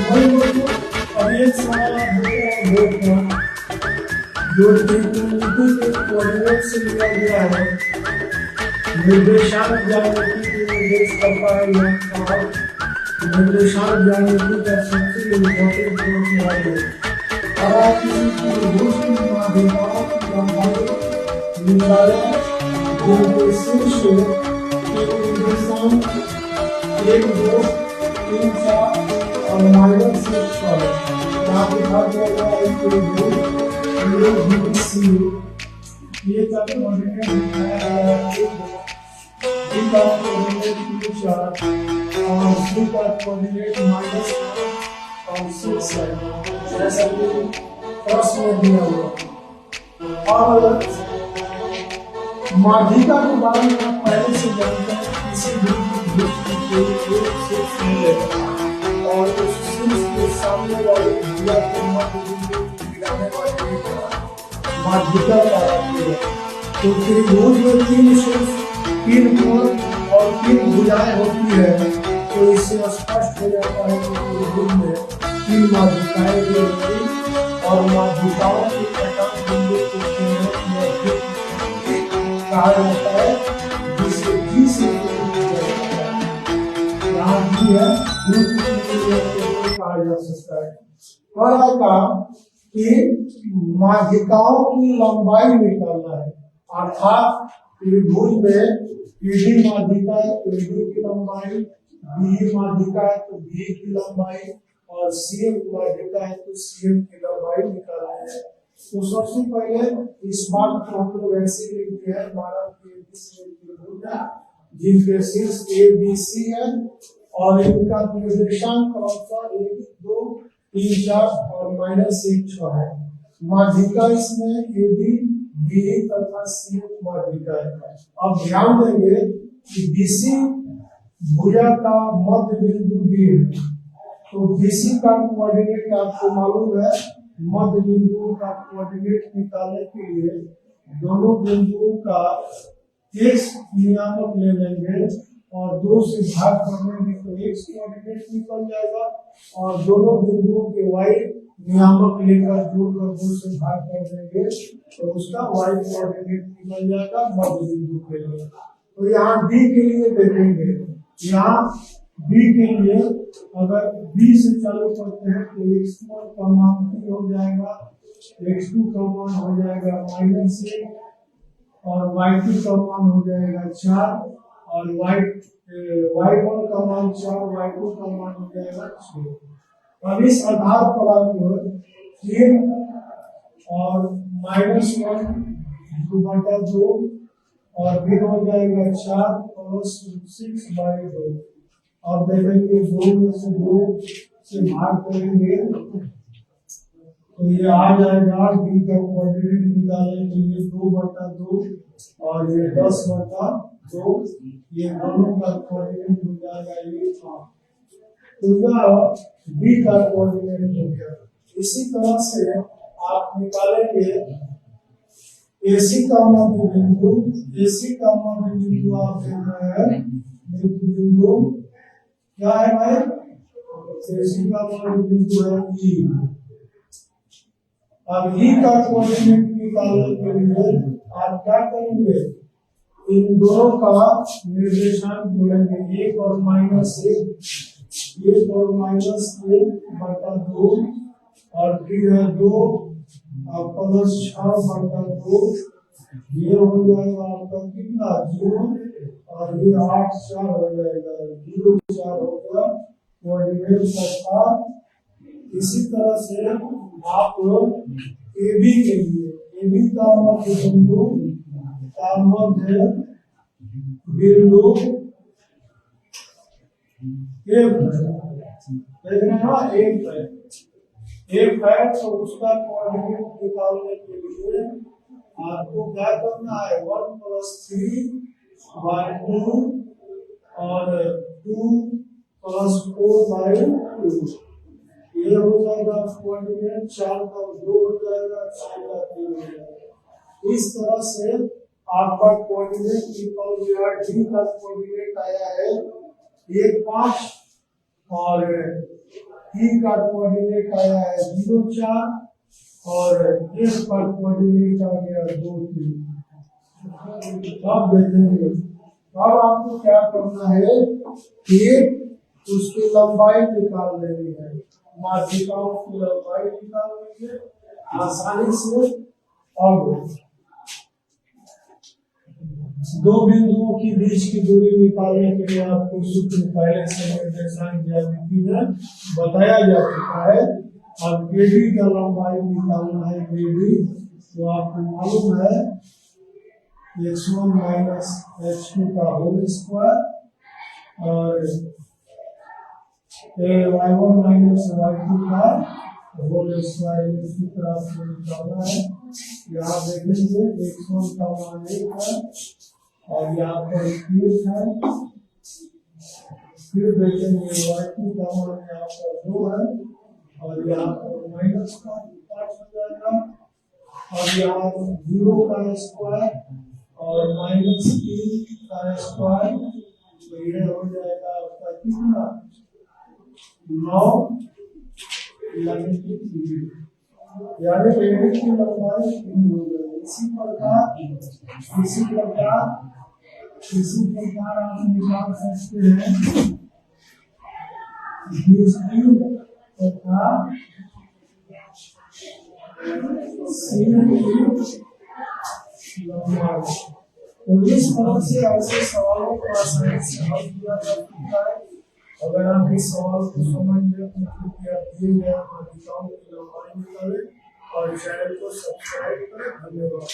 अब ये सवाल जो त्रिकोणमिति के कोऑर्डिनेट से लिया गया है, निर्देशांक ज्यामिति के निर्देश करता है यहाँ और निर्देशांक ज्यामिति का सबसे इम्पोर्टेंट पॉइंट है अगर किसी त्रिभुज की माध्यिकाओं की लंबाई निकालें जिनके शीर्ष के निर्देशांक 1, 2, 3, 4 और -6 यहाँ दिखा दिया गया है त्रिभुज ABC ये का कोऑर्डिनेट दिखाया गया है B का कोऑर्डिनेट 3, 4 और C का कोऑर्डिनेट -1 और 6 है जैसा कि प्रश्न में दिया हुआ। और माध्यिका के बारे में आप पहले से जानते हैं किसी भी और उस शीर्ष के सामने वाले भुजा के मध्य बिंदु मिलाने वाले माध्यिका कहलाती है। तो त्रिभुज में 3 शीर्ष 3 कोण और 3 भुजाएं होती है तो इससे स्पष्ट हो जाता है कि त्रिभुज में 3 माध्यिकाएं भी होती और माध्यिकाओं के प्रकाश बिंदु को केंद्र में कहा जाता है जिसे जी से यहाँ भी है कहा जा सकता है। पहला काम कि माध्यिकाओं की लंबाई निकालना है अर्थात त्रिभुज में AD माध्यिका है तो AD की लंबाई, BE माध्यिका है तो BE की लंबाई और CM माध्यिका है तो CM की लंबाई निकालना है। तो सबसे पहले इस बात को हम लोग ऐसे लिखते हैं हमारा त्रिभुज है जिनके शीर्ष ABC है और इनका निर्देशांक क्रमशः 1, 2, 3, 4 और -1, 6 है। माध्यिका इसमें AD, BE तथा CM माध्यिका है। अब ध्यान देंगे कि BC भुजा का मध्य बिंदु B है तो BC का कोऑर्डिनेट आपको मालूम है मध्य बिंदु का कोऑर्डिनेट निकालने के लिए दोनों बिंदुओं का x नियामक ले लेंगे और 2 से भाग करने तो x कोऑर्डिनेट निकल जाएगा और दोनों बिंदुओं के y नियामक लेकर जोड़कर 2 से भाग कर देंगे तो उसका y कोऑर्डिनेट निकल जाएगा मध्य बिंदु के लिए। तो यहाँ B के लिए देखेंगे यहाँ B के लिए अगर B से चालू करते हैं तो x1 का मान 3 हो जाएगा, x2 का मान हो जाएगा -1 और y2 का मान हो जाएगा 4 और y1 का मान 4, y2 का मान हो जाएगा 6। अब इस आधार पर आपको 3 और -1/2 और फिर हो जाएगा 4 + 6/2। अब देखेंगे 2 में से 2 से भाग करेंगे तो ये आ जाएगा B का कोऑर्डिनेट निकालने के लिए 2/2 और ये 10/2 ये दोनों का कोऑर्डिनेट हो जाएगा ये 8। तो यह B का कोऑर्डिनेट हो गया। इसी तरह से आप निकालेंगे AC का मध्य बिंदु, AC का मध्य बिंदु आप देख रहे हैं मध्य बिंदु क्या है भाई AC का मध्य बिंदु है E। अब E का कोऑर्डिनेट निकालने के लिए आप क्या करेंगे इन दोनों का निर्देशांक बोलेंगे 1 और -1, 1 और -1/2 और फिर है 2 और +6/2 ये हो जाएगा आपका कितना 0 और ये 8, 4 हो जाएगा 0, 4 हो गया कोऑर्डिनेट का। इसी तरह से आप AB के लिए AB का मध्य बिंदु का मध्य बिंदु एक है तो उसका कोऑर्डिनेट निकालने के लिए आपको क्या करना है 1 + 3/2 और 2 + 4/2 ये हो जाएगा कोऑर्डिनेट 4 का 2 हो जाएगा 6 का 3 हो जाएगा। इस तरह से आपका कोऑर्डिनेट निकल गया। D का कोऑर्डिनेट आया है 1, 5 और ई का कोऑर्डिनेट आया है 0 4 और एफ का कोऑर्डिनेट आ गया 2 3। अब देखेंगे, अब आपको क्या करना है कि उसकी लंबाई निकाल लेनी है। माध्यिकाओं की लंबाई निकाल लेंगे आसानी से। अब दो बिंदुओं के बीच की दूरी निकालने के लिए आपको सूत्र पहले से निर्देशांक ज्यामिति में बताया जा चुका है। अब केडी का लंबाई निकालना है। केडी तो आपको मालूम है x1 माइनस x2 का होल स्क्वायर और y1 माइनस y2 का होल स्क्वायर सूत्र आपको निकालना है। यहाँ देखेंगे x1 का मान 1 है और यहाँ पर 1 है। फिर देखेंगे y2 का मान यहाँ पर 2 है और यहाँ पर माइनस का 5 हो जाएगा और यहाँ 0 का स्क्वायर और -3 का स्क्वायर, तो यह हो जाएगा आपका कितना 9 यानी पेड़ की लंबाई 3 हो गई। इसी प्रकार आप निकाल सकते हैं तथा तो इस तरह से ऐसे सवालों को आसानी से हल किया जा सकता है। अगर आप इस सवाल को समझ लें तो कृपया दिए गए माध्यिकाओं की लंबाई निकालें और चैनल को सब्सक्राइब करें। धन्यवाद।